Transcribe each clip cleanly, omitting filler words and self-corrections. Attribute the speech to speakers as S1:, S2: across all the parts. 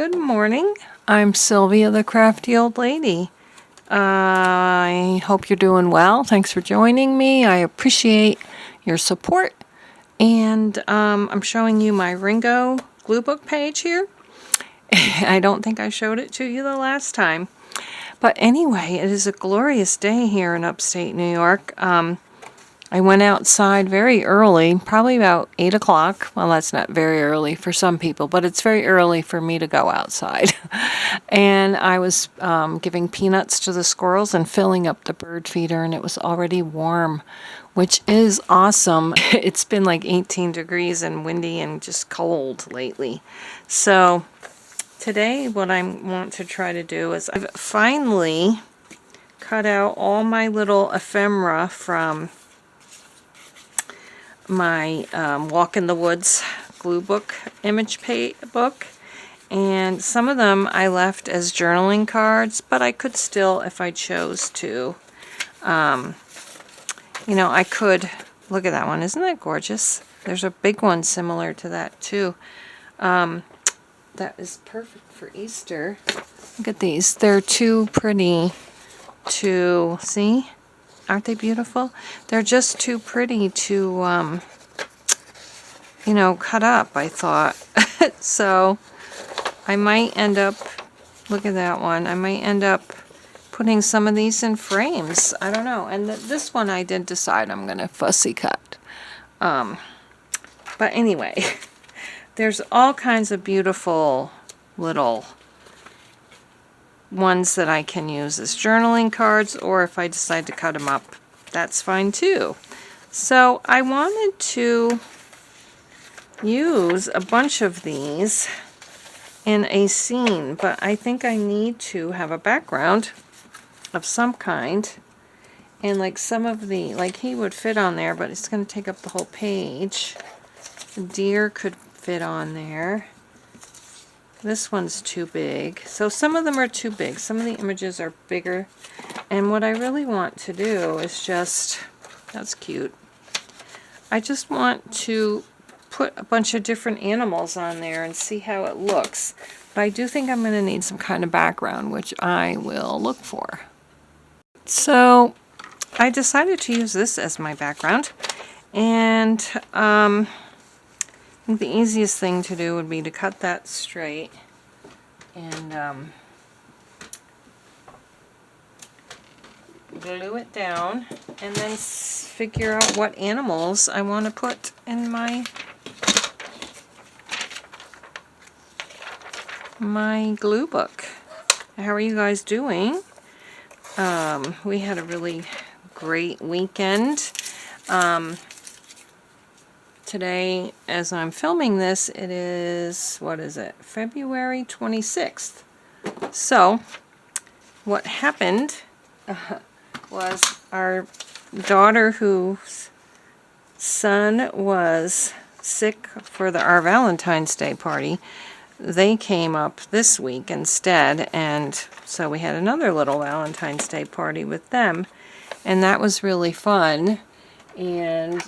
S1: Good morning. I'm Sylvia, the crafty old lady. I hope you're doing well. Thanks for joining me. I appreciate your support. And I'm showing you my Ringo glue book page here. I don't think I showed it to you the last time. But anyway, it is a glorious day here in upstate New York. I went outside very early, probably about 8 o'clock. Well, that's not very early for some people, but it's very early for me to go outside. And I was giving peanuts to the squirrels and filling up the bird feeder, and it was already warm, which is awesome. It's been like 18 degrees and windy and just cold lately. So today what I want to try to do is I've finally cut out all my little ephemera from my Walk in the Woods glue book image book, and some of them I left as journaling cards, but I could still, if I chose to, you know, I could. Look at that one. Isn't that gorgeous? There's a big one similar to that too. That is perfect for Easter. Look at these. They're too pretty to see. Aren't they beautiful? They're just too pretty to, you know, cut up, I thought. So I might end up, look at that one, I might end up putting some of these in frames. I don't know. And this one I did decide I'm going to fussy cut. But anyway, there's all kinds of beautiful little ones that I can use as journaling cards, or if I decide to cut them up, that's fine too. So I wanted to use a bunch of these in a scene, but I think I need to have a background of some kind, and like some of the, like he would fit on there, but it's going to take up the whole page. The deer could fit on there. This one's too big. So some of them are too big. Some of the images are bigger. And what I really want to do is just, that's cute. I just want to put a bunch of different animals on there and see how it looks. But I do think I'm going to need some kind of background, which I will look for. So I decided to use this as my background. And I think the easiest thing to do would be to cut that straight and glue it down, and then figure out what animals I want to put in my glue book. How are you guys doing? We had a really great weekend. Today, as I'm filming this, it is, what is it, February 26th. So, what happened was our daughter, whose son was sick for our Valentine's Day party, they came up this week instead, and so we had another little Valentine's Day party with them, and that was really fun. And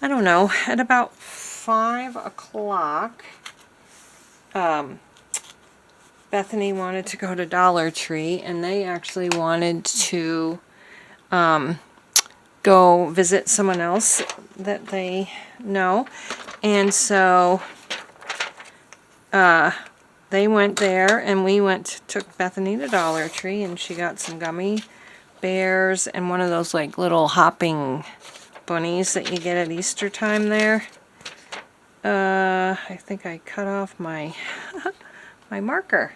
S1: I don't know, at about 5 o'clock, Bethany wanted to go to Dollar Tree, and they actually wanted to go visit someone else that they know. And so they went there, and we took Bethany to Dollar Tree, and she got some gummy bears and one of those like little hopping bunnies that you get at Easter time there. I think I cut off my my marker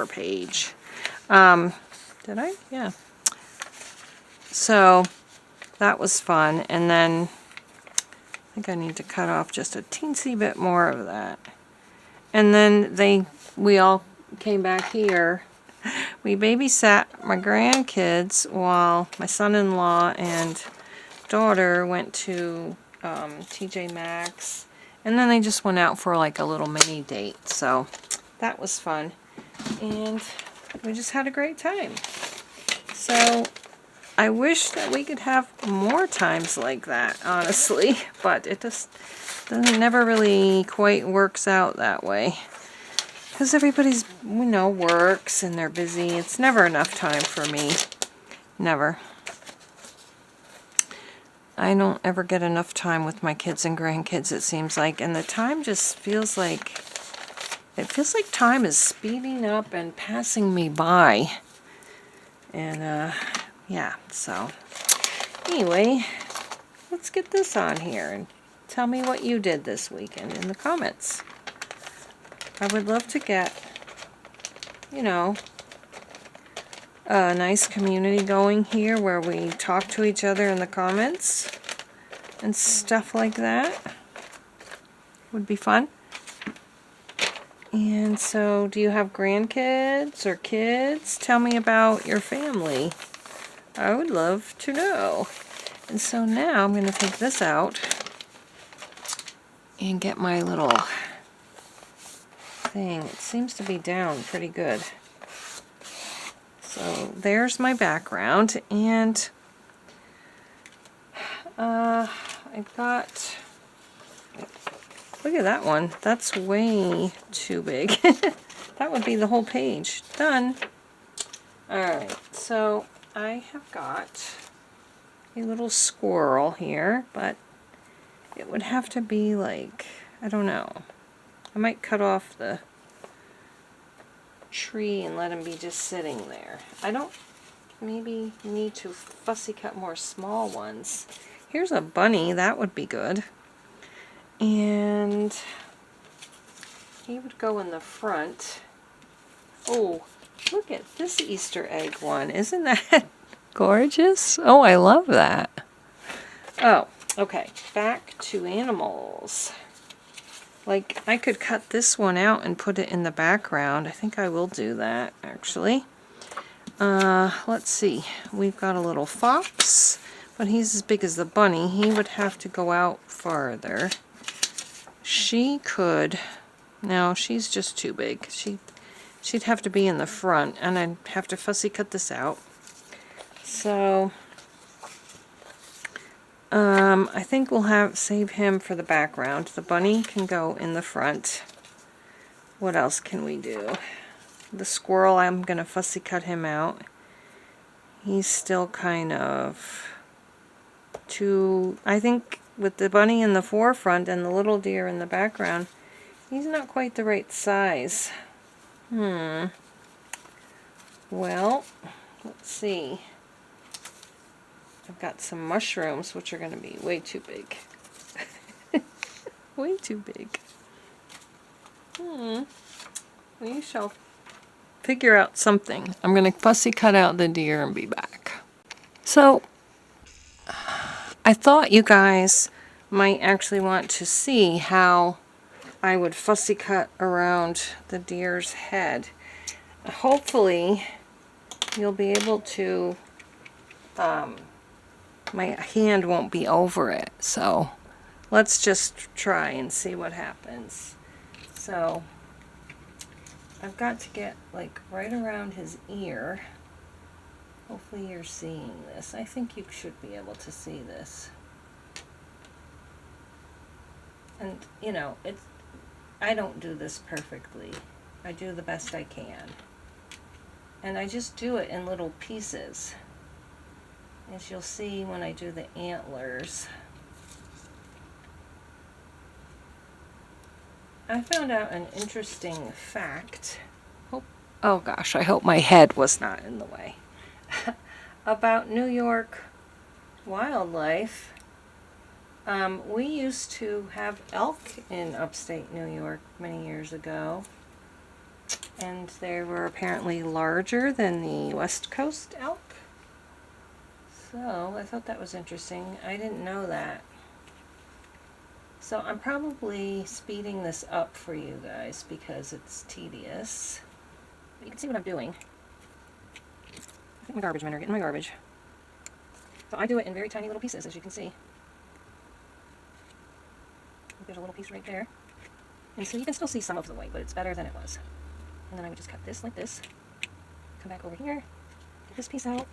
S1: page. Did I? Yeah. So that was fun, and then I think I need to cut off just a teensy bit more of that. And then we all came back here. We babysat my grandkids while my son-in-law and daughter went to TJ Maxx, and then they just went out for like a little mini date. So that was fun, and we just had a great time. So I wish that we could have more times like that, honestly, but it just It never really quite works out that way. Because everybody's, works and they're busy. It's never enough time for me. Never. I don't ever get enough time with my kids and grandkids, it seems like. And the time just feels like, it feels like time is speeding up and passing me by. And, yeah, so anyway, let's get this on here and tell me what you did this weekend in the comments. I would love to get, a nice community going here where we talk to each other in the comments and stuff like that. Would be fun. And so, do you have grandkids or kids? Tell me about your family. I would love to know. And so now I'm going to take this out and get my little thing. It seems to be down pretty good. So there's my background, and I've got, look at that one. That's way too big. That would be the whole page. Done. Alright, so I have got a little squirrel here, but it would have to be like, I don't know. I might cut off the tree and let him be just sitting there. I don't maybe need to fussy cut more small ones. Here's a bunny, that would be good. And he would go in the front. Oh, look at this Easter egg one. Isn't that gorgeous? Oh, I love that. Oh, okay. Back to animals. Like, I could cut this one out and put it in the background. I think I will do that, actually. Let's see. We've got a little fox, but he's as big as the bunny. He would have to go out farther. She could... No, she's just too big. She'd have to be in the front, and I'd have to fussy cut this out. So... I think we'll save him for the background. The bunny can go in the front. What else can we do? The squirrel, I'm going to fussy cut him out. He's still kind of too... I think with the bunny in the forefront and the little deer in the background, he's not quite the right size. Well, let's see. I've got some mushrooms, which are going to be way too big. Way too big. We shall figure out something. I'm going to fussy cut out the deer and be back. So, I thought you guys might actually want to see how I would fussy cut around the deer's head. Hopefully, you'll be able to... my hand won't be over it, so let's just try and see what happens. So I've got to get like right around his ear. Hopefully you're seeing this. I think you should be able to see this. And I don't do this perfectly. I do the best I can. And I just do it in little pieces. As you'll see when I do the antlers. I found out an interesting fact. Oh gosh, I hope my head was not in the way. About New York wildlife. We used to have elk in upstate New York many years ago. And they were apparently larger than the West Coast elk. So, I thought that was interesting. I didn't know that. So, I'm probably speeding this up for you guys because it's tedious. But you can see what I'm doing. I think my garbage men are getting my garbage. So, I do it in very tiny little pieces, as you can see. There's a little piece right there. And so you can still see some of the white, but it's better than it was. And then I would just cut this like this. Come back over here. Get this piece out.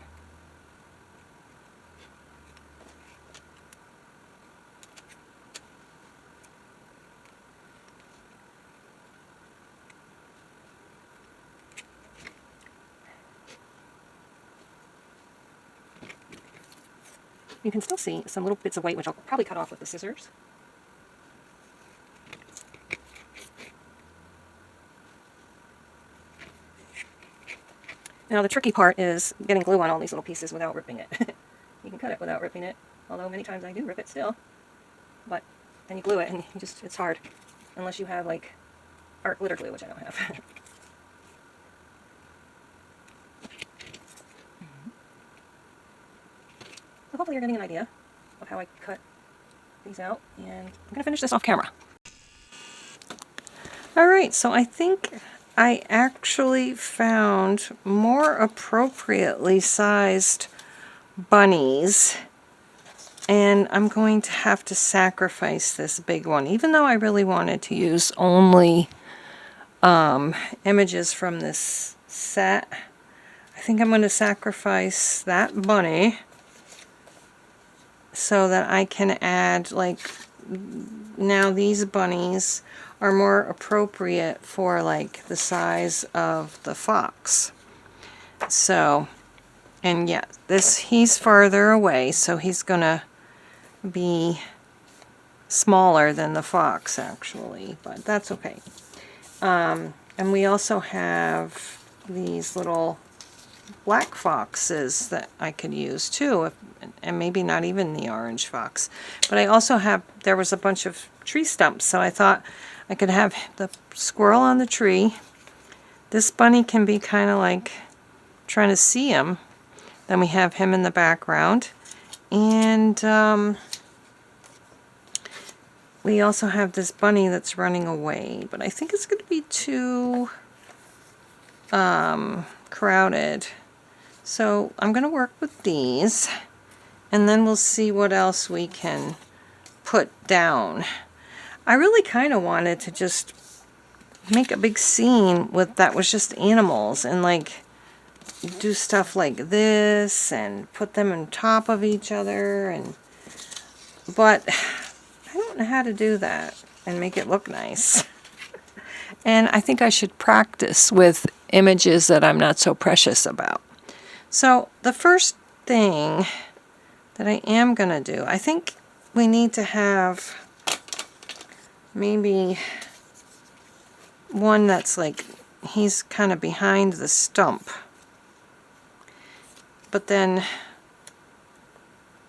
S1: you can still see some little bits of white, which I'll probably cut off with the scissors. Now the tricky part is getting glue on all these little pieces without ripping it. You can cut it without ripping it, although many times I do rip it still. But then you glue it and it's hard. Unless you have like art glitter glue, which I don't have. So hopefully you're getting an idea of how I cut these out, and I'm going to finish this off camera. Alright, so I think I actually found more appropriately sized bunnies, and I'm going to have to sacrifice this big one, even though I really wanted to use only images from this set. I think I'm going to sacrifice that bunny so that I can add, like, now these bunnies are more appropriate for like the size of the fox. So, and yeah, he's farther away, so he's gonna be smaller than the fox actually, but that's okay. And we also have these little black foxes that I could use too, and maybe not even the orange fox. But I also have, there was a bunch of tree stumps, so I thought I could have the squirrel on the tree. This bunny can be kind of like trying to see him. Then we have him in the background. And we also have this bunny that's running away, but I think it's going to be too crowded. So I'm going to work with these, and then we'll see what else we can put down. I really kind of wanted to just make a big scene with that was just animals, and like do stuff like this and put them on top of each other, but I don't know how to do that and make it look nice. And I think I should practice with images that I'm not so precious about. So the first thing that I am going to do, I think we need to have maybe one that's like, he's kind of behind the stump. But then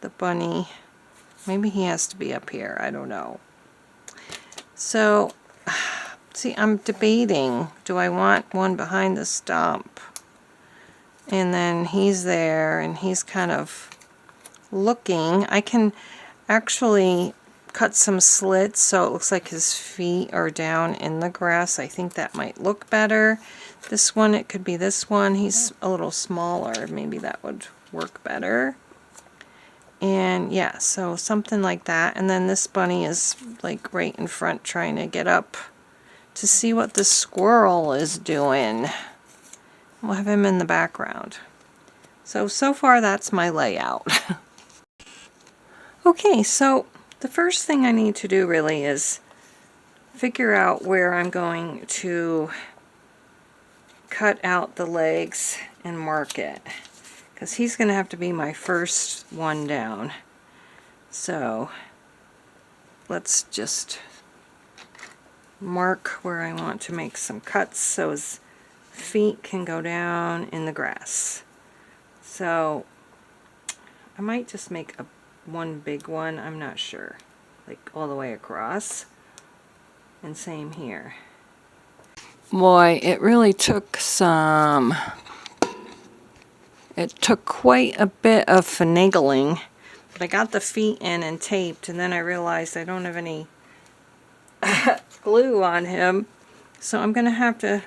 S1: the bunny, maybe he has to be up here, I don't know. So, see, I'm debating, do I want one behind the stump? And then he's there, and he's kind of looking. I can actually cut some slits so it looks like his feet are down in the grass. I think that might look better. This one, it could be this one. He's a little smaller. Maybe that would work better. And yeah, so something like that. And then this bunny is like right in front trying to get up to see what the squirrel is doing. We'll have him in the background. So far that's my layout. Okay, so the first thing I need to do really is figure out where I'm going to cut out the legs and mark it, because he's going to have to be my first one down. So let's just mark where I want to make some cuts so his feet can go down in the grass. So I might just make one big one, I'm not sure, like all the way across, and same here. Boy, it really took it took quite a bit of finagling, but I got the feet in and taped, and then I realized I don't have any glue on him, so I'm gonna have to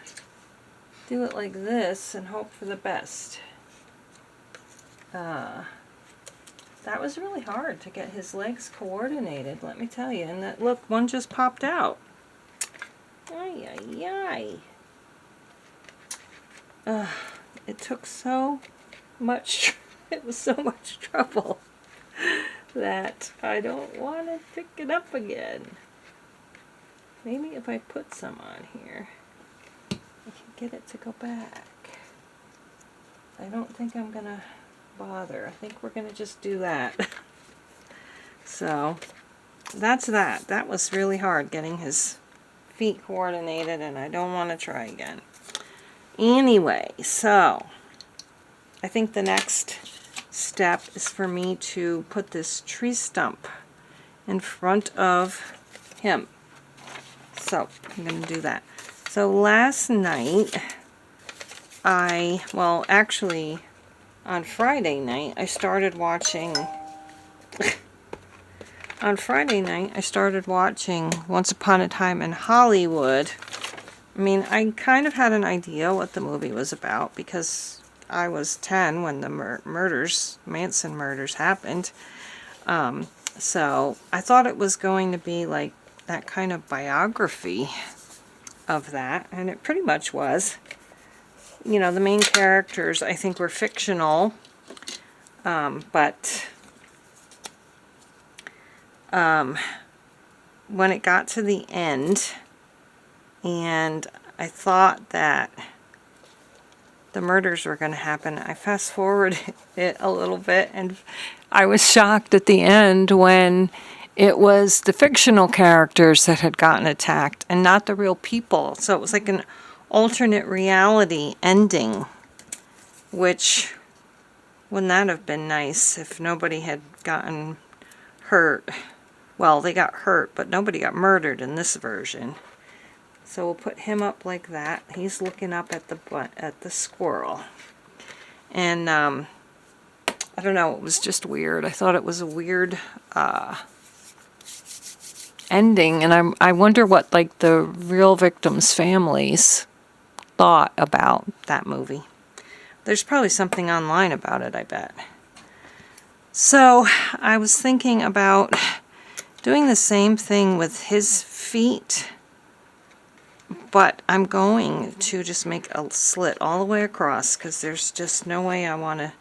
S1: do it like this and hope for the best. That was really hard to get his legs coordinated, let me tell you. And that, look, one just popped out. Ay, ay, ay. It took so much, it was so much trouble that I don't want to pick it up again. Maybe if I put some on here, I can get it to go back. I don't think I'm gonna bother. I think we're gonna just do that. So that's that. That was really hard getting his feet coordinated, and I don't want to try again. Anyway, so I think the next step is for me to put this tree stump in front of him. So I'm going to do that. So last night, actually on Friday night, I started watching Once Upon a Time in Hollywood. I mean, I kind of had an idea what the movie was about because I was 10 when the Manson murders happened. So I thought it was going to be like that kind of biography of that, and it pretty much was. You know, the main characters I think were fictional, but when it got to the end, and I thought that the murders were going to happen, I fast forwarded it a little bit, and I was shocked at the end when it was the fictional characters that had gotten attacked and not the real people. So it was like an alternate reality ending, which wouldn't that have been nice if nobody had gotten hurt? Well, they got hurt, but nobody got murdered in this version. So we'll put him up like that. He's looking up at the squirrel. And I don't know, it was just weird. I thought it was a weird ending, and I wonder what like the real victims' families thought about that movie. There's probably something online about it, I bet. So I was thinking about doing the same thing with his feet, but I'm going to just make a slit all the way across because there's just no way I want to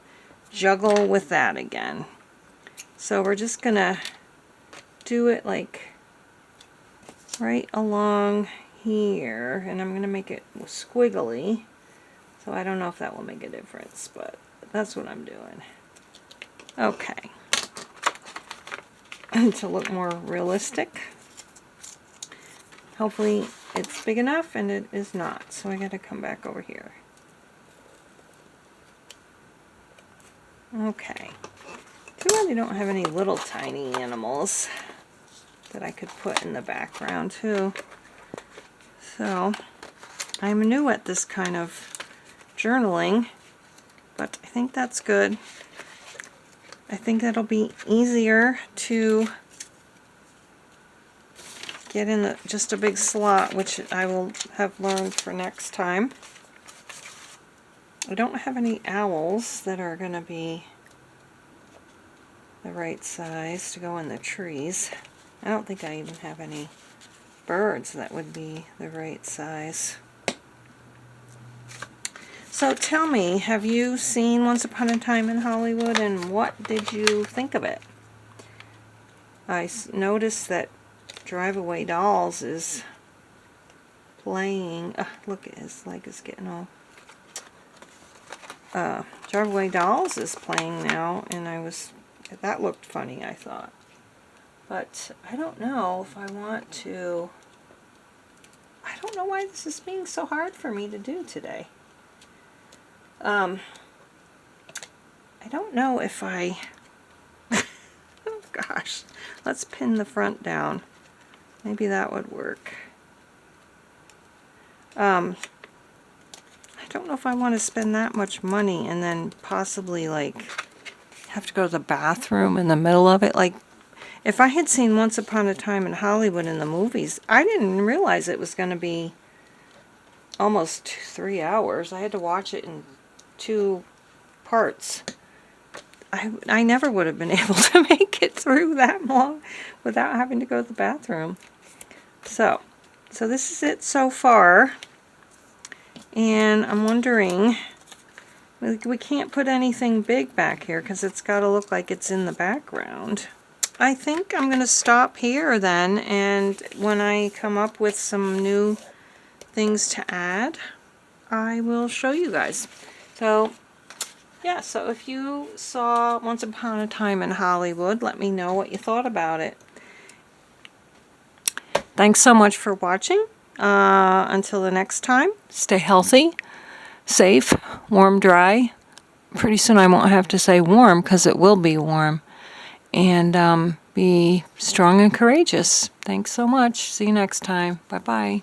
S1: juggle with that again. So we're just going to do it like right along here, and I'm going to make it squiggly. So I don't know if that will make a difference, but that's what I'm doing. Okay. To look more realistic. Hopefully it's big enough, and it is not. So I got to come back over here. Okay. Too bad I don't have any little tiny animals that I could put in the background too. So I'm new at this kind of journaling, but I think that's good. I think that'll be easier to get in just a big slot, which I will have learned for next time. I don't have any owls that are going to be the right size to go in the trees. I don't think I even have any birds that would be the right size. So tell me, have you seen Once Upon a Time in Hollywood, and what did you think of it? I noticed that Drive Away Dolls is playing. Look, his leg is getting all. Drive Away Dolls is playing now, and that looked funny, I thought. But I don't know if I want to. I don't know why this is being so hard for me to do today. I don't know if I. Oh gosh, let's pin the front down. Maybe that would work. I don't know if I want to spend that much money and then possibly like have to go to the bathroom in the middle of it. Like, if I had seen Once Upon a Time in Hollywood in the movies, I didn't realize it was going to be almost 3 hours. I had to watch it in 2 parts. I never would have been able to make it through that long without having to go to the bathroom. So this is it so far. And I'm wondering, we can't put anything big back here because it's got to look like it's in the background. I think I'm going to stop here then, and when I come up with some new things to add, I will show you guys. So yeah, so if you saw Once Upon a Time in Hollywood, let me know what you thought about it. Thanks so much for watching. Until the next time, stay healthy, safe, warm, dry. Pretty soon I won't have to say warm because it will be warm. And be strong and courageous. Thanks so much. See you next time. Bye-bye.